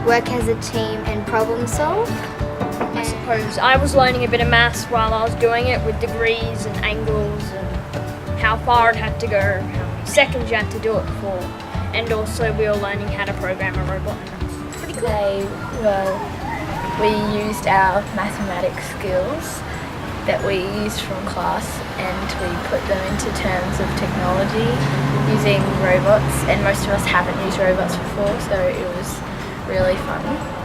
work as a team and problem solve. I suppose I was learning a bit of maths while I was doing it, with degrees and angles and how far it had to go, how many seconds you had to do it for, and also we were learning how to program a robot. It's pretty cool. We used our mathematics skills that we used from class and we put them into terms of technology using robots, and most of us haven't used robots before, so it was really fun.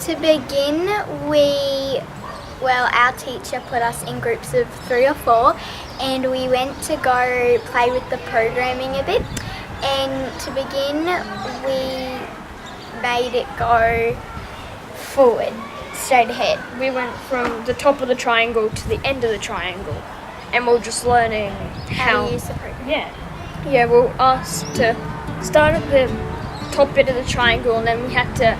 To begin, our teacher put us in groups of 3 or 4 and we went to go play with the programming a bit, and to begin we made it go forward, straight ahead. We went from the top of the triangle to the end of the triangle, and we were just learning How to use the program. Yeah, we were asked to start at the top bit of the triangle, and then we had to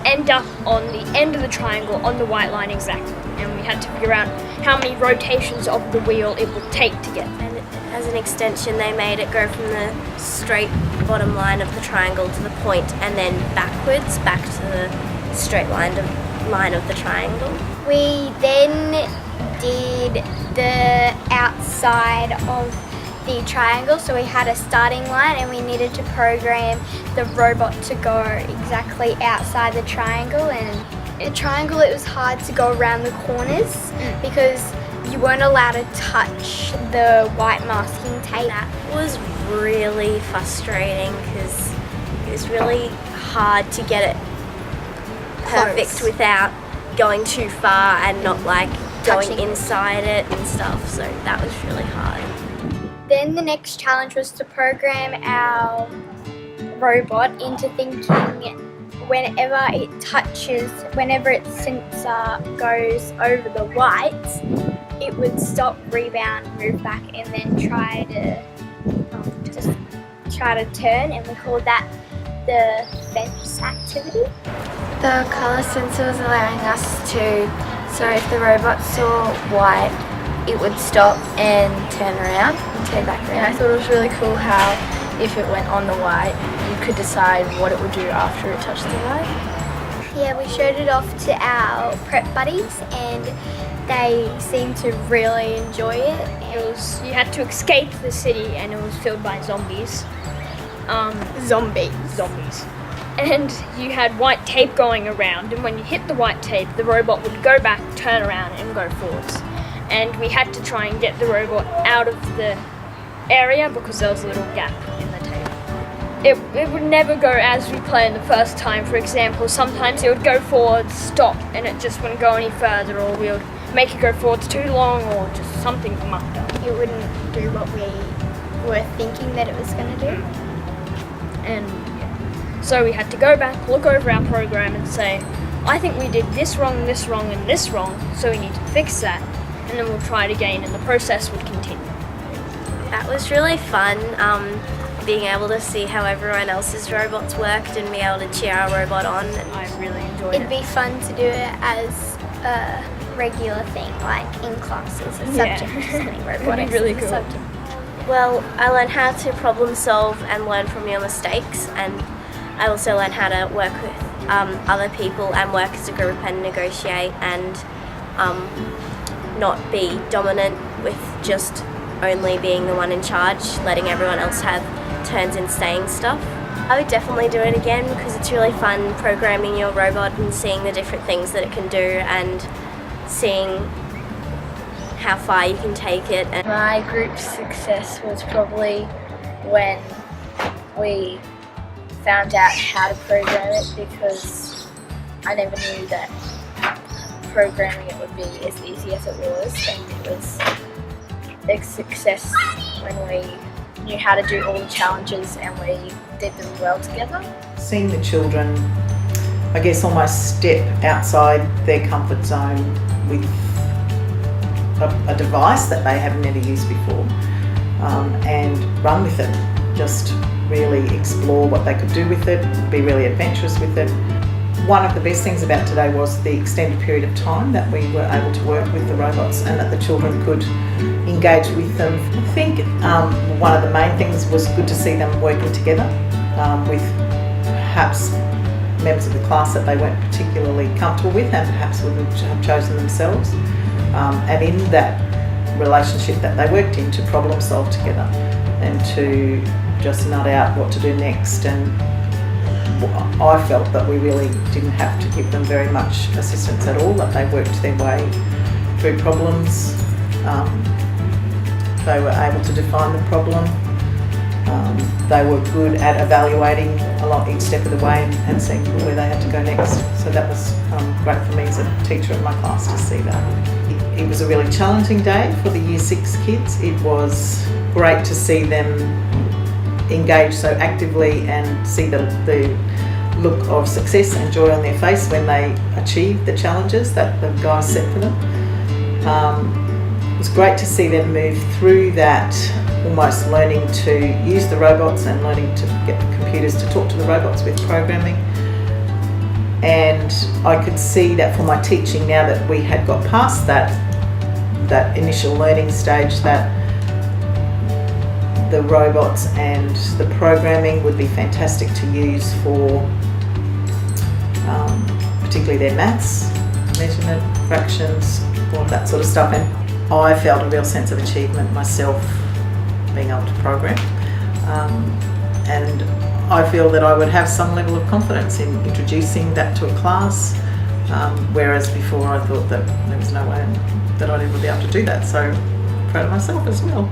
end up on the end of the triangle on the white line exactly, and we had to figure out how many rotations of the wheel it would take to get there. And as an extension, they made it go from the straight bottom line of the triangle to the point, and then backwards back to the straight line of the triangle. We then did the outside of the triangle, so we had a starting line and we needed to program the robot to go exactly outside the triangle. And in a triangle it was hard to go around the corners because you weren't allowed to touch the white masking tape. That was really frustrating because it was really hard to get it perfect without going too far and not like going inside it and stuff, so that was really hard. Then the next challenge was to program our robot into thinking whenever its sensor goes over the white, it would stop, rebound, move back, and then try to turn, and we called that the fence activity. The colour sensor was allowing us to, so if the robot saw white, it would stop and turn around and turn back around. I thought it was really cool how if it went on the white, you could decide what it would do after it touched the white. Yeah, we showed it off to our prep buddies and they seemed to really enjoy it. You had to escape the city and it was filled by zombies. Zombies. And you had white tape going around, and when you hit the white tape, the robot would go back, turn around and go forwards. And we had to try and get the robot out of the area because there was a little gap in the tape. It would never go as we planned the first time. For example, sometimes it would go forward, stop, and it just wouldn't go any further, or we would make it go forwards too long, or just something mucked up. It wouldn't do what we were thinking that it was going to do. And so we had to go back, look over our program and say, I think we did this wrong, and this wrong, so we need to fix that, and then we'll try it again, and the process would continue. That was really fun, being able to see how everyone else's robots worked and be able to cheer our robot on. And I really enjoyed It'd be fun to do it as a regular thing, like in classes, a Yeah. subject or something. It'd be Robotics really is a cool. subject. Well, I learned how to problem solve and learn from your mistakes, and I also learned how to work with other people and work as a group and negotiate and not be dominant with just only being the one in charge, letting everyone else have turns in saying stuff. I would definitely do it again because it's really fun programming your robot and seeing the different things that it can do and seeing how far you can take it. And My group success was probably when we found out how to program it, because I never knew that programming it would be as easy as it was, and it was a success when we knew how to do all the challenges and we did them well together. Seeing the children, I guess, almost step outside their comfort zone with a device that they have never used before, and run with it, just really explore what they could do with it, be really adventurous with it. One of the best things about today was the extended period of time that we were able to work with the robots and that the children could engage with them. I think one of the main things was good to see them working together with perhaps members of the class that they weren't particularly comfortable with and perhaps wouldn't have chosen themselves. And in that relationship that they worked in, to problem solve together and to just nut out what to do next. And I felt that we really didn't have to give them very much assistance at all, that they worked their way through problems. They were able to define the problem. They were good at evaluating each step of the way and seeing where they had to go next. So that was great for me as a teacher of my class to see that. It was a really challenging day for the Year 6 kids. It was great to see them engage so actively and see the look of success and joy on their face when they achieved the challenges that the guys set for them. It was great to see them move through that, almost learning to use the robots and learning to get the computers to talk to the robots with programming. And I could see that for my teaching, now that we had got past that initial learning stage, that the robots and the programming would be fantastic to use for particularly their maths, measurement, fractions, all of that sort of stuff. And I felt a real sense of achievement myself being able to program. And I feel that I would have some level of confidence in introducing that to a class, whereas before I thought that there was no way that I'd ever be able to do that. So proud of myself as well.